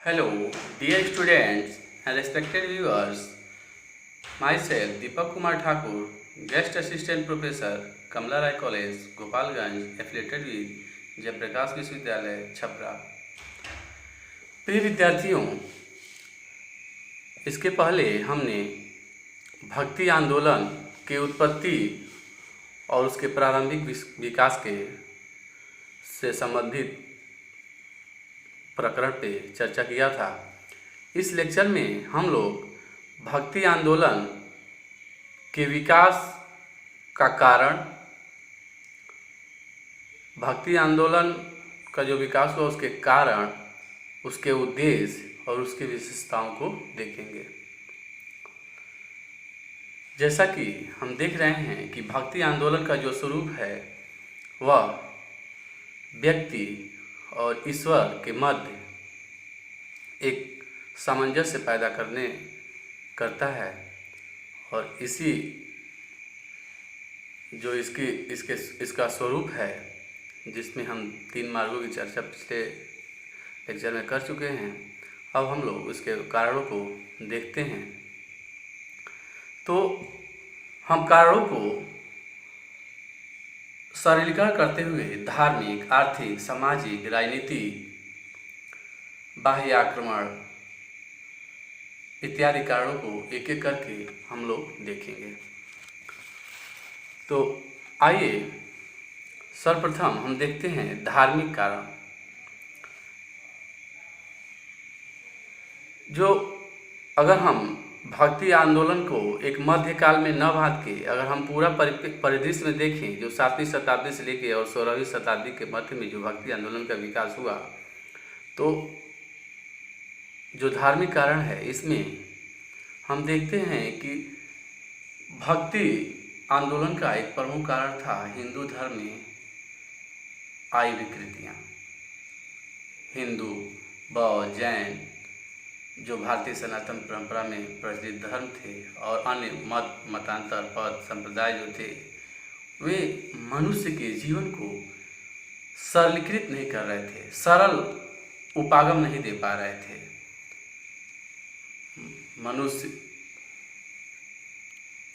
Hello, dear students and respected viewers. Myself, Deepak Kumar Thakur, Guest Assistant Professor, Kamla Rai College, Gopalganj, affiliated with Jayaprakash विश्वविद्यालय छपरा। प्रिय विद्यार्थियों, इसके पहले हमने भक्ति आंदोलन के उत्पत्ति और उसके प्रारंभिक विकास के से संबंधित प्रकरण पे चर्चा किया था। इस लेक्चर में हम लोग भक्ति आंदोलन के विकास का कारण, भक्ति आंदोलन का जो विकास हुआ उसके कारण, उसके उद्देश्य और उसकी विशेषताओं को देखेंगे। जैसा कि हम देख रहे हैं कि भक्ति आंदोलन का जो स्वरूप है वह व्यक्ति और ईश्वर के मध्य एक सामंजस्य पैदा करता है, और इसी जो इसका स्वरूप है, जिसमें हम 3 मार्गों की चर्चा पिछले लेक्चर में कर चुके हैं। अब हम लोग उसके कारणों को देखते हैं। तो हम कारणों को सरलीकरण करते हुए धार्मिक, आर्थिक, सामाजिक, राजनीतिक, बाह्य आक्रमण इत्यादि कारणों को एक एक करके हम लोग देखेंगे। तो आइए सर्वप्रथम हम देखते हैं धार्मिक कारण। जो अगर हम भक्ति आंदोलन को एक मध्यकाल में न बांध के अगर हम पूरा परिदृश्य में देखें, जो 7वीं शताब्दी से लेकर और 16वीं शताब्दी के मध्य में जो भक्ति आंदोलन का विकास हुआ, तो जो धार्मिक कारण है इसमें हम देखते हैं कि भक्ति आंदोलन का एक प्रमुख कारण था हिंदू धर्म में आई विकृतियाँ। हिंदू, बौद्ध, जैन जो भारतीय सनातन परंपरा में प्रचलित धर्म थे और अन्य मतांतर, पद, संप्रदाय जो थे, वे मनुष्य के जीवन को सरलीकृत नहीं कर रहे थे, सरल उपागम नहीं दे पा रहे थे। मनुष्य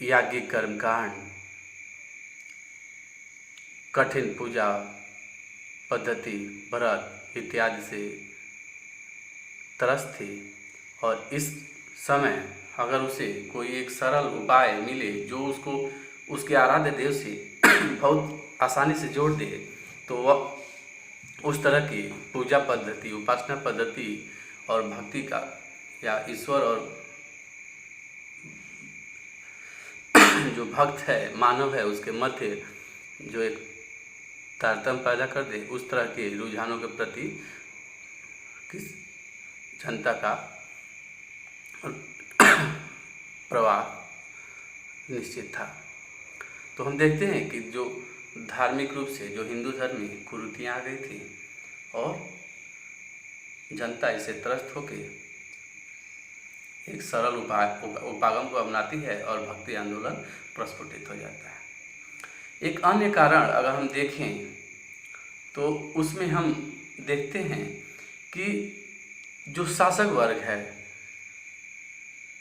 याज्ञिक कर्मकांड, कठिन पूजा पद्धति, व्रत इत्यादि से त्रस्त थी, और इस समय अगर उसे कोई एक सरल उपाय मिले जो उसको उसके आराध्य देव से बहुत आसानी से जोड़ दे, तो वह उस तरह की पूजा पद्धति, उपासना पद्धति और भक्ति का या ईश्वर और जो भक्त है, मानव है, उसके मध्य जो एक तारतम्य पैदा कर दे, उस तरह के रुझानों के प्रति किस जनता का प्रवाह निश्चित था। तो हम देखते हैं कि जो धार्मिक रूप से जो हिंदू धर्म में कुरीतियाँ आ गई थी और जनता इसे त्रस्त होकर एक सरल उपागम को अपनाती है और भक्ति आंदोलन प्रस्फुटित हो जाता है। एक अन्य कारण अगर हम देखें तो उसमें हम देखते हैं कि जो शासक वर्ग है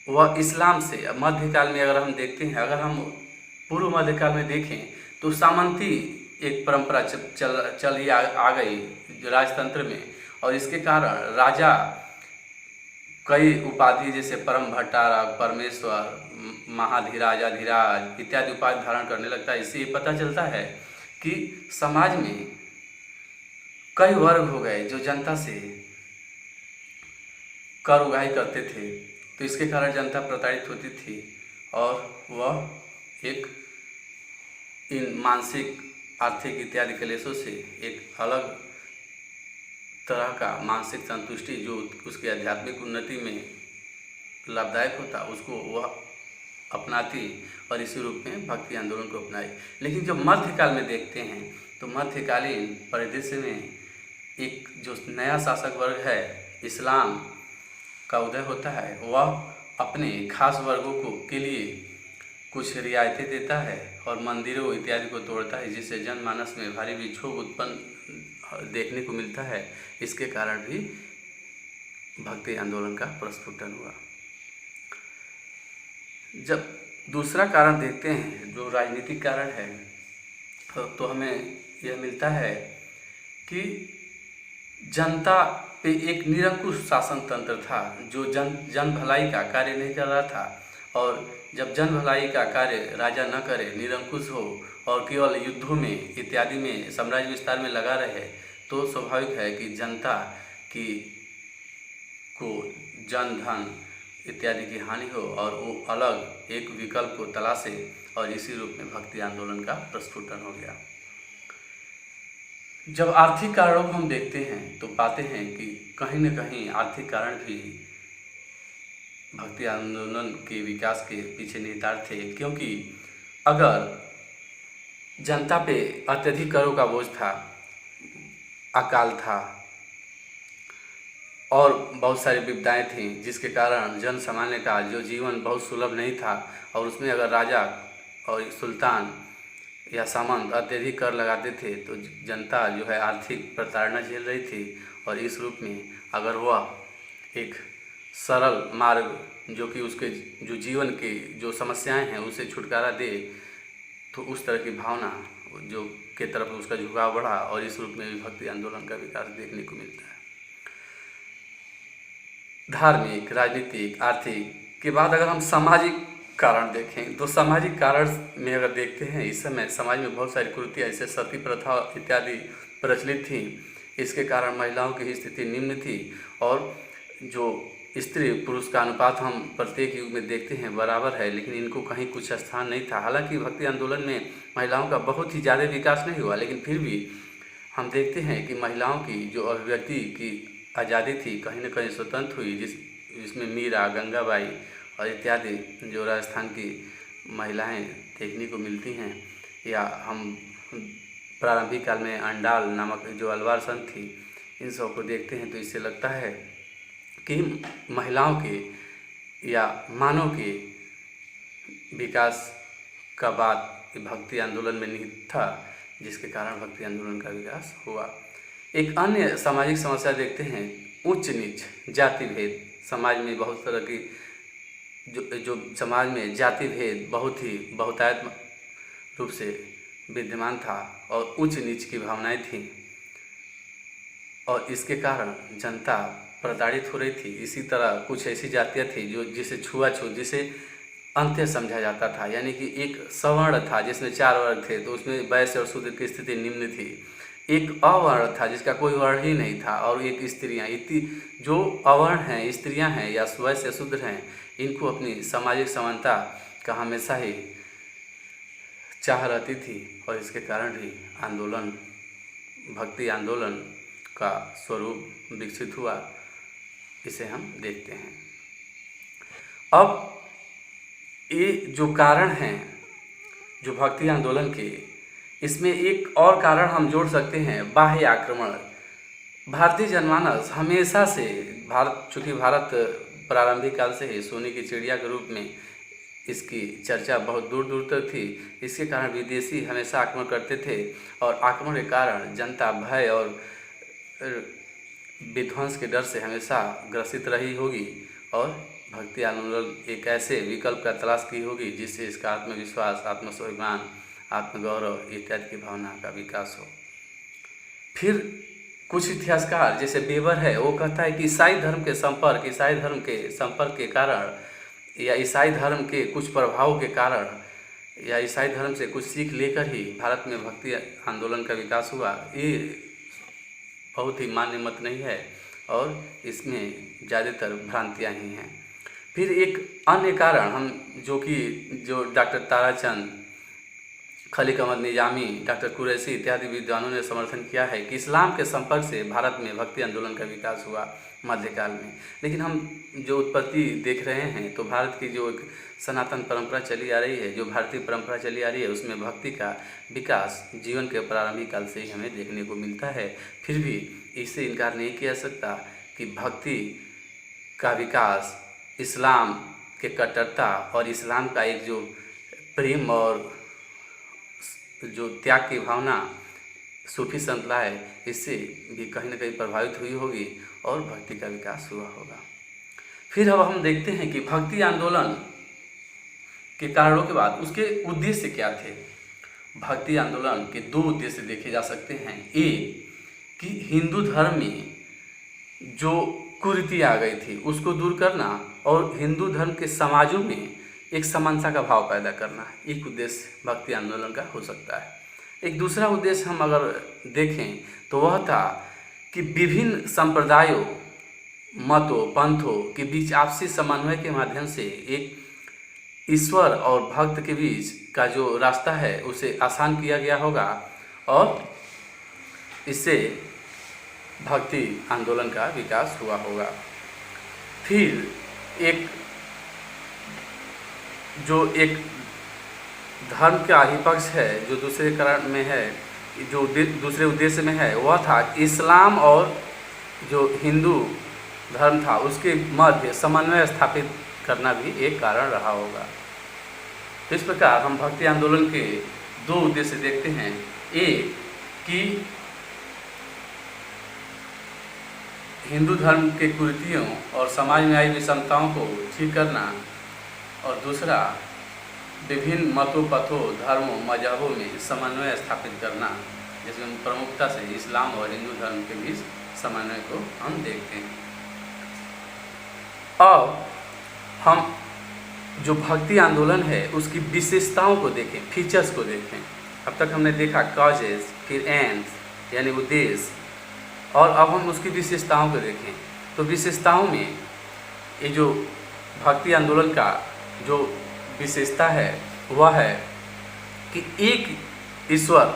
वह इस्लाम से, मध्यकाल में अगर हम देखते हैं, अगर हम पूर्व मध्यकाल में देखें तो सामंती एक परंपरा चल ही आ गई जो राजतंत्र में, और इसके कारण राजा कई उपाधि जैसे परम भट्टारा, परमेश्वर, महाधीराज, अधिराज इत्यादि उपाधि धारण करने लगता है। इससे ये पता चलता है कि समाज में कई वर्ग हो गए जो जनता से कर उगाही करते थे, तो इसके कारण जनता प्रताड़ित होती थी और वह एक इन मानसिक, आर्थिक इत्यादि क्लेशों से एक अलग तरह का मानसिक संतुष्टि जो उसकी आध्यात्मिक उन्नति में लाभदायक होता, उसको वह अपनाती और इसी रूप में भक्ति आंदोलन को अपनाई। लेकिन जब मध्यकाल में देखते हैं तो मध्यकालीन परिदृश्य में एक जो नया शासक वर्ग है, इस्लाम का उदय होता है। वह अपने खास वर्गों के लिए कुछ रियायतें देता है और मंदिरों इत्यादि को तोड़ता है, जिससे जनमानस में भारी विक्षोभ उत्पन्न देखने को मिलता है। इसके कारण भी भक्ति आंदोलन का प्रस्फुटन हुआ। जब दूसरा कारण देखते हैं जो राजनीतिक कारण है, तो हमें यह मिलता है कि जनता पे एक निरंकुश शासन तंत्र था जो जन भलाई का कार्य नहीं कर रहा था। और जब जन भलाई का कार्य राजा न करे, निरंकुश हो और केवल युद्धों में इत्यादि में साम्राज्य विस्तार में लगा रहे, तो स्वाभाविक है कि जनता की को जन धन इत्यादि की हानि हो और वो अलग एक विकल्प को तलाशे, और इसी रूप में भक्ति आंदोलन का प्रस्फुटन हो गया। जब आर्थिक कारणों को हम देखते हैं तो पाते हैं कि कहीं न कहीं आर्थिक कारण भी भक्ति आंदोलन के विकास के पीछे निहितार्थ थे, क्योंकि अगर जनता पे अत्यधिक करों का बोझ था, अकाल था और बहुत सारी विपदाएं थीं, जिसके कारण जन सामान्य का जो जीवन बहुत सुलभ नहीं था, और उसमें अगर राजा और सुल्तान या सामंत अत्यधिक कर लगाते थे तो जनता जो है आर्थिक प्रताड़ना झेल रही थी। और इस रूप में अगर वह एक सरल मार्ग जो कि उसके जो जीवन की जो समस्याएं हैं उसे छुटकारा दे, तो उस तरह की भावना जो के तरफ उसका झुकाव बढ़ा, और इस रूप में भी भक्ति आंदोलन का विकास देखने को मिलता है। धार्मिक, राजनीतिक, आर्थिक के बाद अगर हम सामाजिक कारण देखें तो सामाजिक कारण में अगर देखते हैं, इस समय समाज में बहुत सारी कुरीतियाँ जैसे सती प्रथा इत्यादि प्रचलित थी। इसके कारण महिलाओं की स्थिति निम्न थी, और जो स्त्री पुरुष का अनुपात हम प्रत्येक युग में देखते हैं बराबर है, लेकिन इनको कहीं कुछ स्थान नहीं था। हालांकि भक्ति आंदोलन में महिलाओं का बहुत ही ज़्यादा विकास नहीं हुआ, लेकिन फिर भी हम देखते हैं कि महिलाओं की जो अभिव्यक्ति की आज़ादी थी कहीं न कहीं स्वतंत्र हुई, जिसमें मीरा, गंगाबाई और इत्यादि जो राजस्थान की महिलाएं देखने को मिलती हैं। या हम प्रारंभिक काल में अंडाल नामक जो अलवार संत थी, इन सब को देखते हैं तो इससे लगता है कि महिलाओं के या मानव के विकास का बात भक्ति आंदोलन में निहित था, जिसके कारण भक्ति आंदोलन का विकास हुआ। एक अन्य सामाजिक समस्या देखते हैं, उच्च नीच, जाति भेद। समाज में बहुत तरह की जो समाज में जाति भेद बहुत ही बहुतायत रूप से विद्यमान था और उच्च नीच की भावनाएं थीं, और इसके कारण जनता प्रताड़ित हो रही थी। इसी तरह कुछ ऐसी जातियाँ थी जिसे छुआछूत, जिसे अंत्य समझा जाता था, यानी कि एक सवर्ण था जिसमें 4 वर्ग थे, तो उसमें वैश्य और शूद्र की स्थिति निम्न थी। एक अवर्ण था जिसका कोई वर्ण ही नहीं था, और एक स्त्रियाँ, इतनी जो अवर्ण हैं, स्त्रियाँ हैं या वैश्य शूद्र हैं, इनको अपनी सामाजिक समानता का हमेशा ही चाह रहती थी, और इसके कारण भी आंदोलन, भक्ति आंदोलन का स्वरूप विकसित हुआ, इसे हम देखते हैं। अब ये जो कारण हैं जो भक्ति आंदोलन के, इसमें एक और कारण हम जोड़ सकते हैं, बाह्य आक्रमण। भारतीय जनमानस हमेशा से चूँकि भारत प्रारंभिक काल से ही सोने की चिड़िया के रूप में इसकी चर्चा बहुत दूर दूर तक थी। इसके कारण विदेशी हमेशा आक्रमण करते थे, और आक्रमण के कारण जनता भय और विध्वंस के डर से हमेशा ग्रसित रही होगी, और भक्ति आंदोलन एक ऐसे विकल्प का तलाश की होगी जिससे इसका आत्मविश्वास, आत्मस्वाभिमान, आत्मगौरव इत्यादि की भावना का विकास हो। फिर कुछ इतिहासकार जैसे बेबर है, वो कहता है कि ईसाई धर्म के संपर्क के कारण, या ईसाई धर्म के कुछ प्रभाव के कारण, या ईसाई धर्म से कुछ सीख लेकर ही भारत में भक्ति आंदोलन का विकास हुआ। ये बहुत ही मान्य मत नहीं है, और इसमें ज़्यादातर भ्रांतियाँ ही हैं। फिर एक अन्य कारण हम जो डॉक्टर ताराचंद, खलीक अहमद निजामी, डॉक्टर कुरैशी इत्यादि विद्वानों ने समर्थन किया है कि इस्लाम के संपर्क से भारत में भक्ति आंदोलन का विकास हुआ मध्यकाल में। लेकिन हम जो उत्पत्ति देख रहे हैं तो भारत की जो एक सनातन परंपरा चली आ रही है, जो भारतीय परंपरा चली आ रही है, उसमें भक्ति का विकास जीवन के प्रारंभिक काल से ही हमें देखने को मिलता है। फिर भी इससे इनकार नहीं किया सकता कि भक्ति का विकास इस्लाम के कट्टरता और इस्लाम का एक जो प्रेम और जो त्याग की भावना सूफी संत लाए, इससे भी कहीं न कहीं प्रभावित हुई होगी, और भक्ति का विकास हुआ होगा। फिर अब हम देखते हैं कि भक्ति आंदोलन के कारणों के बाद उसके उद्देश्य क्या थे। भक्ति आंदोलन के दो उद्देश्य देखे जा सकते हैं। एक कि हिंदू धर्म में जो कुरीति आ गई थी उसको दूर करना और हिंदू धर्म के समाजों में एक समानता का भाव पैदा करना, एक उद्देश्य भक्ति आंदोलन का हो सकता है। एक दूसरा उद्देश्य हम अगर देखें तो वह था कि विभिन्न संप्रदायों, मतों, पंथों के बीच आपसी समन्वय के माध्यम से एक ईश्वर और भक्त के बीच का जो रास्ता है उसे आसान किया गया होगा और इससे भक्ति आंदोलन का विकास हुआ होगा। फिर एक धर्म का ही पक्ष है जो दूसरे कारण में है, जो दूसरे उद्देश्य में है, वह था इस्लाम और जो हिंदू धर्म था उसके मध्य समन्वय स्थापित करना भी एक कारण रहा होगा। इस प्रकार हम भक्ति आंदोलन के दो उद्देश्य देखते हैं। एक कि हिंदू धर्म के कुरीतियों और समाज में आई विषमताओं को ठीक करना और दूसरा विभिन्न मतों, पथों, धर्मों, मजहबों में समन्वय स्थापित करना, जिसमें प्रमुखता से इस्लाम और हिंदू धर्म के बीच समन्वय को हम देखते हैं। अब हम जो भक्ति आंदोलन है उसकी विशेषताओं को देखें, फीचर्स को देखें। अब तक हमने देखा कॉजेस, फिर एंड्स यानी उद्देश्य, और अब हम उसकी विशेषताओं को देखें। तो विशेषताओं में ये जो भक्ति आंदोलन का जो विशेषता है वह है कि एक ईश्वर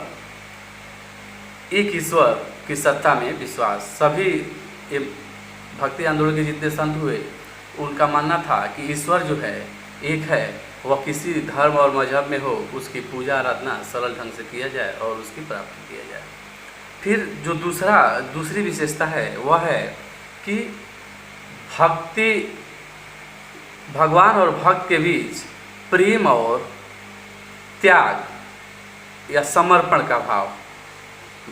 की सत्ता में विश्वास। सभी ये भक्ति आंदोलन के जितने संत हुए उनका मानना था कि ईश्वर जो है एक है, वह किसी धर्म और मजहब में हो उसकी पूजा आराधना सरल ढंग से किया जाए और उसकी प्राप्ति किया जाए। फिर जो दूसरी विशेषता है वह है कि भगवान और भक्त के बीच प्रेम और त्याग या समर्पण का भाव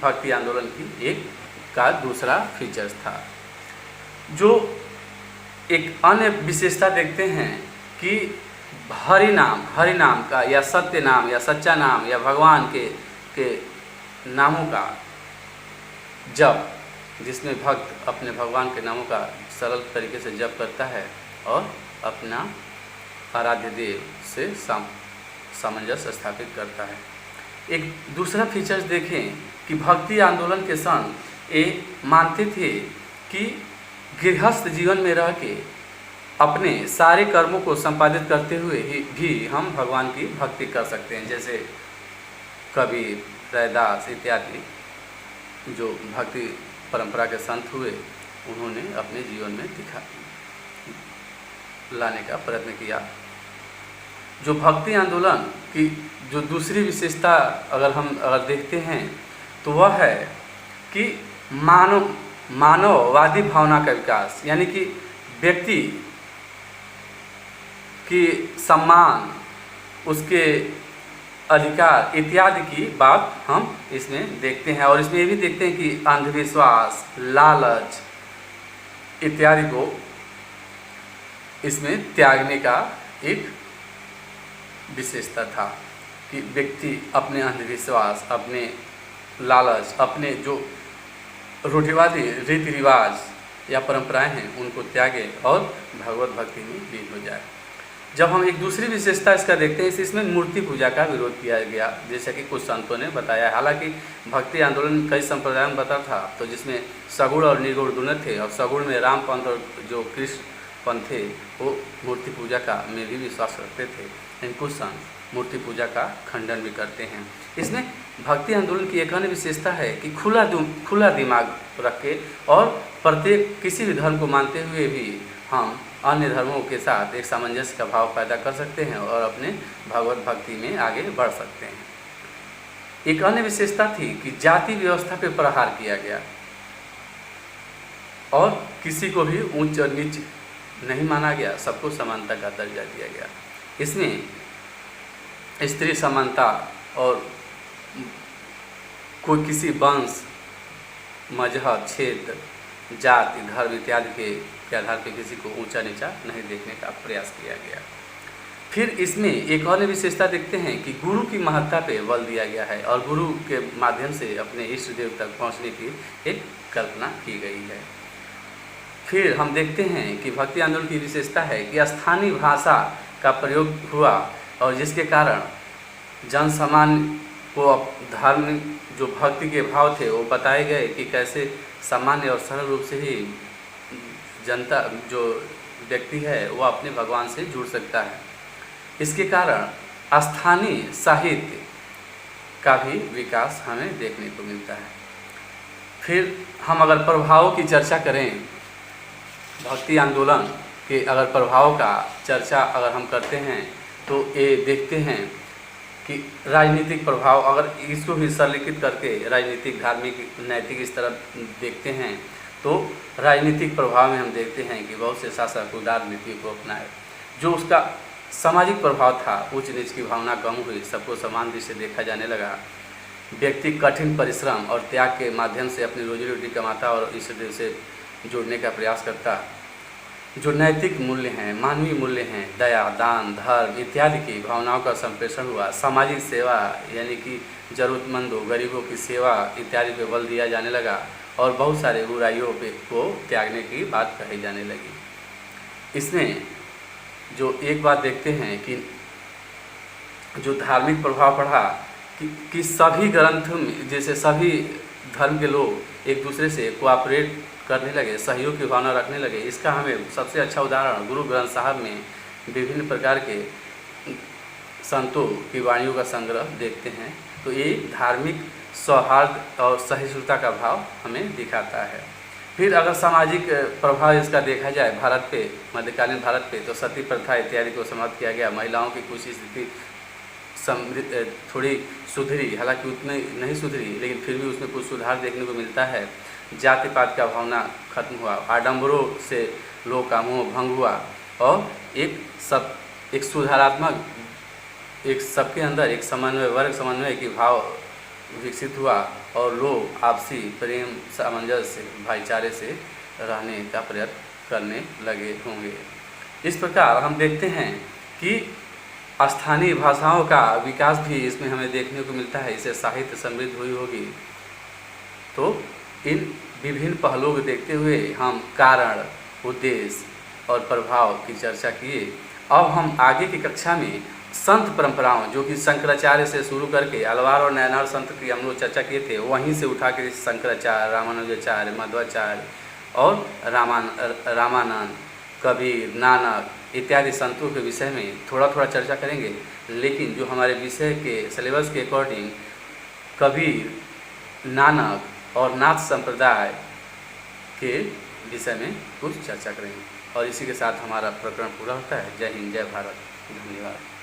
भक्ति आंदोलन की का दूसरा फीचर्स था। जो एक अन्य विशेषता देखते हैं कि हरि नाम का या सत्य नाम या सच्चा नाम या भगवान के नामों का जप, जिसमें भक्त अपने भगवान के नामों का सरल तरीके से जप करता है और अपना आराध्य देव से सामंजस्य स्थापित करता है। एक दूसरा फीचर्स देखें कि भक्ति आंदोलन के संत ये मानते थे कि गृहस्थ जीवन में रह के अपने सारे कर्मों को संपादित करते हुए भी हम भगवान की भक्ति कर सकते हैं। जैसे कबीर, रैदास इत्यादि जो भक्ति परंपरा के संत हुए, उन्होंने अपने जीवन में लाने का प्रयत्न किया। जो भक्ति आंदोलन की जो दूसरी विशेषता अगर देखते हैं तो वह है कि मानववादी भावना का विकास, यानी कि व्यक्ति की सम्मान, उसके अधिकार इत्यादि की बात हम इसमें देखते हैं। और इसमें ये भी देखते हैं कि अंधविश्वास, लालच इत्यादि को इसमें त्यागने का एक विशेषता था कि व्यक्ति अपने अंधविश्वास, अपने लालच, अपने जो रूढ़िवादी रीति रिवाज या परंपराएं हैं उनको त्यागे और भगवत भक्ति में लीन हो जाए। जब हम एक दूसरी विशेषता इसका देखते हैं, इसमें मूर्ति पूजा का विरोध किया गया, जैसा कि कुछ संतों ने बताया। हालांकि भक्ति आंदोलन कई संप्रदायों में बता था, तो जिसमें सगुण और निर्गुण दोनों थे, और सगुण में राम पंथ और जो कृष्ण पंथ थे वो मूर्ति पूजा का में भी विश्वास रखते थे। लेकिन कुछ संत मूर्ति पूजा का खंडन भी करते हैं। इसमें भक्ति आंदोलन की एक अन्य विशेषता है कि खुला दिमाग रख के और प्रत्येक किसी भी धर्म को मानते हुए भी हम अन्य धर्मों के साथ एक सामंजस्य का भाव पैदा कर सकते हैं और अपने भगवत भक्ति में आगे बढ़ सकते हैं। एक अन्य विशेषता थी कि जाति व्यवस्था पे प्रहार किया गया और किसी को भी ऊंच और नीच नहीं माना गया, सबको समानता का दर्जा दिया गया। इसमें स्त्री समानता और कोई किसी वंश, मजहब, क्षेत्र जाति, धर्म इत्यादि के आधार पर किसी को ऊंचा नीचा नहीं देखने का प्रयास किया गया। फिर इसमें एक और विशेषता देखते हैं कि गुरु की महत्ता पे बल दिया गया है और गुरु के माध्यम से अपने इष्ट देव तक पहुंचने की एक कल्पना की गई है। फिर हम देखते हैं कि भक्ति आंदोलन की विशेषता है कि स्थानीय भाषा का प्रयोग हुआ और जिसके कारण जन सामान्य को धर्म जो भक्ति के भाव थे वो बताए गए कि कैसे सामान्य और सरल रूप से ही जनता जो व्यक्ति है वो अपने भगवान से जुड़ सकता है। इसके कारण स्थानीय साहित्य का भी विकास हमें देखने को मिलता है। फिर हम अगर प्रभावों की चर्चा करें, भक्ति आंदोलन के अगर प्रभाव का चर्चा अगर हम करते हैं तो ये देखते हैं कि राजनीतिक प्रभाव, अगर इसको भी सरलीकृत करके राजनीतिक, धार्मिक, नैतिक इस तरह देखते हैं तो राजनीतिक प्रभाव में हम देखते हैं कि बहुत से शासक उदार नीति को अपनाए। जो उसका सामाजिक प्रभाव था, ऊंच नीच की भावना कम हुई, सबको समान दृष्टि से देखा जाने लगा। व्यक्ति कठिन परिश्रम और त्याग के माध्यम से अपनी रोजी रोटी कमाता और इस देश से जुड़ने का प्रयास करता। जो नैतिक मूल्य हैं, मानवीय मूल्य हैं, दया, दान, धर्म इत्यादि की भावनाओं का संप्रेषण हुआ। सामाजिक सेवा यानी कि जरूरतमंदों, गरीबों की सेवा इत्यादि पे बल दिया जाने लगा और बहुत सारे बुराइयों पे को त्यागने की बात कही जाने लगी। इसमें जो एक बात देखते हैं कि जो धार्मिक प्रभाव पड़ा कि सभी ग्रंथ में, जैसे सभी धर्म के लोग एक दूसरे से कोऑपरेट करने लगे, सहयोग की भावना रखने लगे। इसका हमें सबसे अच्छा उदाहरण गुरु ग्रंथ साहब में विभिन्न प्रकार के संतों की वाणियों का संग्रह देखते हैं। तो ये धार्मिक सौहार्द और सहिष्णुता का भाव हमें दिखाता है। फिर अगर सामाजिक प्रभाव इसका देखा जाए भारत पे, मध्यकालीन भारत पे, तो सती प्रथा इत्यादि को समाप्त किया गया। महिलाओं की कुछ स्थिति थोड़ी सुधरी, हालांकि उतनी नहीं सुधरी, लेकिन फिर भी उसमें कुछ सुधार देखने को मिलता है। जाति पात का भावना खत्म हुआ, आडंबरों से लोग का मोह भंग हुआ और एक सुधारात्मक, एक सबके अंदर एक समन्वय, वर्ग समन्वय की भाव विकसित हुआ और लोग आपसी प्रेम, सामंजस्य, भाईचारे से रहने का प्रयत्न करने लगे होंगे। इस प्रकार हम देखते हैं कि स्थानीय भाषाओं का विकास भी इसमें हमें देखने को मिलता है। इससे साहित्य समृद्ध हुई होगी। तो इन विभिन्न पहलुओं को देखते हुए हम कारण, उद्देश्य और प्रभाव की चर्चा किए। अब हम आगे की कक्षा में संत परंपराओं, जो कि शंकराचार्य से शुरू करके अलवार और नयनार संत की हम लोग चर्चा किए थे, वहीं से उठा के शंकराचार्य, रामानुजाचार्य, मध्वाचार्य और रामानंद, कबीर, नानक इत्यादि संतों के विषय में थोड़ा थोड़ा चर्चा करेंगे। लेकिन जो हमारे विषय के सिलेबस के अकॉर्डिंग कबीर, नानक और नाथ संप्रदाय के विषय में कुछ चर्चा करेंगे। और इसी के साथ हमारा प्रकरण पूरा होता है। जय हिंद, जय भारत, धन्यवाद।